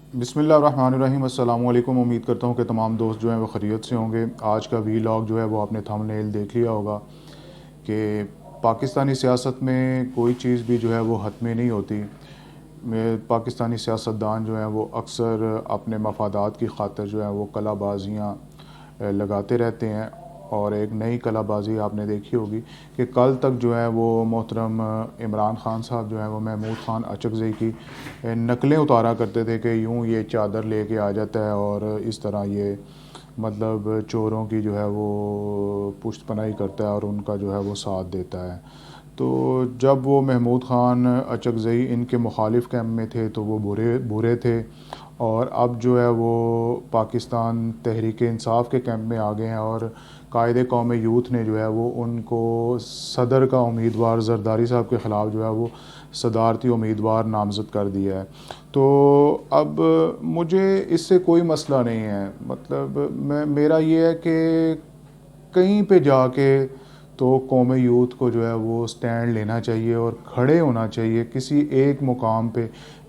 बिस्मिल्लाहिर्रहमानिर्रहीम। अस्सलाम वालेकुम। उम्मीद करता हूँ कि तमाम दोस्त जो हैं वो खैरियत से होंगे। आज का वीलॉग जो है वो आपने थंबनेल देख लिया होगा कि पाकिस्तानी सियासत में कोई चीज़ भी जो है वो हतमी नहीं होती। पाकिस्तानी सियासतदान जो हैं वो अक्सर अपने मफादात की खातिर जो है वो कलाबाजियाँ लगाते रहते हैं। और एक नई कलाबाज़ी आपने देखी होगी कि कल तक जो है वो मोहतरम इमरान ख़ान साहब जो है वो महमूद ख़ान अचकज़ई की नकलें उतारा करते थे कि यूँ ये चादर लेके आ जाता है और इस तरह ये मतलब चोरों की जो है वो पुश्त पनाही करता है और उनका जो है वो साथ देता है। तो जब वो महमूद ख़ान अचकज़ई इनके मुखालिफ कैंप में थे तो वो बुरे बुरे थे, और अब जो है वो पाकिस्तान तहरीक इंसाफ के कैंप में आ गए हैं और कायदे कौम यूथ ने जो है वो उनको सदर का उम्मीदवार जरदारी साहब के ख़िलाफ़ जो है वो सदारती उम्मीदवार नामज़द कर दिया है। तो अब मुझे इससे कोई मसला नहीं है, मतलब मेरा ये है कि कहीं पे जाके तो कौम यूथ को जो है वो स्टैंड लेना चाहिए और खड़े होना चाहिए किसी एक मुकाम पे।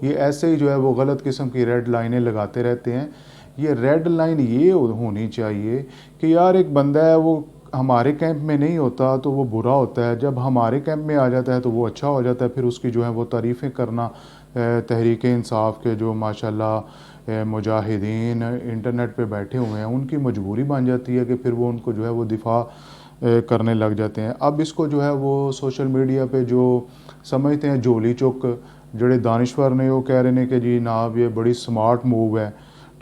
ये ऐसे ही जो है वो गलत किस्म की रेड लाइनें लगाते रहते हैं। ये रेड लाइन ये होनी चाहिए कि यार एक बंदा है वो हमारे कैंप में नहीं होता तो वो बुरा होता है, जब हमारे कैंप में आ जाता है तो वो अच्छा हो जाता है। फिर उसकी जो है वो तारीफ़ें करना तहरीक इंसाफ के जो माशाल्लाह मुजाहिदीन इंटरनेट पे बैठे हुए हैं उनकी मजबूरी बन जाती है कि फिर वो उनको जो है वो दिफा करने लग जाते हैं। अब इसको जो है वो सोशल मीडिया पे जो समझते हैं झोली चुक जड़े दानिश्वर ने वो कह रहे हैं कि जी नाब ये बड़ी स्मार्ट मूव है।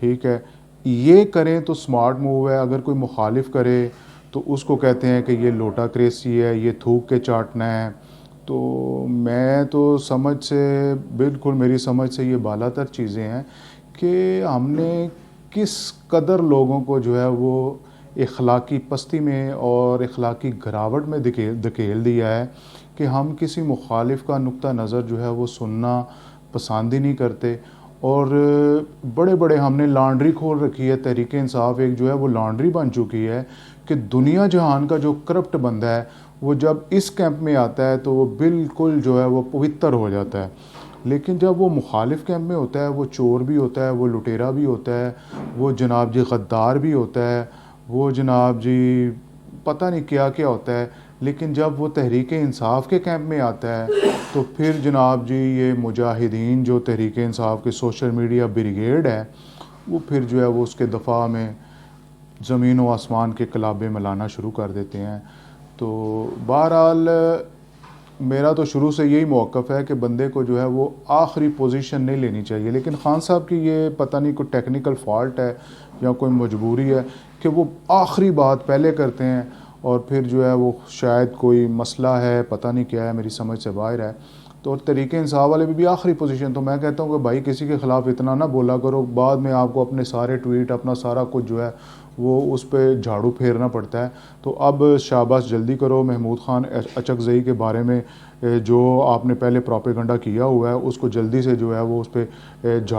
ठीक है, ये करें तो स्मार्ट मूव है, अगर कोई मुखालिफ करे तो उसको कहते हैं कि ये लोटा क्रेसी है, ये थूक के चाटना है। तो मैं तो समझ से बिल्कुल मेरी समझ से ये बालातर चीज़ें हैं कि हमने किस कदर लोगों को जो है वो इखलाकी पस्ती में और इखलाकी गिरावट में धकेल दिया है कि हम किसी मुखालिफ का नुक्ता नज़र जो है वो सुनना पसंद ही नहीं करते। और बड़े बड़े हमने लॉन्ड्री खोल रखी है। तहरीक इंसाफ एक जो है वो लॉन्ड्री बन चुकी है कि दुनिया जहान का जो करप्ट बंदा है वो जब इस कैंप में आता है तो वो बिल्कुल जो है वो पवित्र हो जाता है। लेकिन जब वो मुखालिफ कैंप में होता है वो चोर भी होता है, वो लुटेरा भी होता है, वो जनाब जी गद्दार भी होता है, वो जनाब जी पता नहीं क्या क्या होता है। लेकिन जब वो तहरीक इंसाफ के कैंप में आता है तो फिर जनाब जी ये मुजाहिदीन जो तहरीक इंसाफ के सोशल मीडिया ब्रिगेड है वो फिर जो है वो उसके दफ़ा में ज़मीन व आसमान के कलाबे मिलाना शुरू कर देते हैं। तो बहरहाल मेरा तो शुरू से यही मौक़िफ़ है कि बंदे को जो है वो आखिरी पोजीशन नहीं लेनी चाहिए। लेकिन ख़ान साहब की ये पता नहीं कोई टेक्निकल फ़ॉल्ट है या कोई मजबूरी है कि वो आखिरी बात पहले करते हैं और फिर जो है वो शायद कोई मसला है, पता नहीं क्या है, मेरी समझ से बाहर है। तो और तहरीक इंसाफ वाले भी आखिरी पोजीशन, तो मैं कहता हूँ कि भाई किसी के ख़िलाफ़ इतना ना बोला करो, बाद में आपको अपने सारे ट्वीट अपना सारा कुछ जो है वो उस पर झाड़ू फेरना पड़ता है। तो अब शाबाश जल्दी करो, महमूद ख़ान अचकज़ई के बारे में जो आपने पहले प्रोपेगेंडा किया हुआ है उसको जल्दी से जो है वो उस पर झाड़ू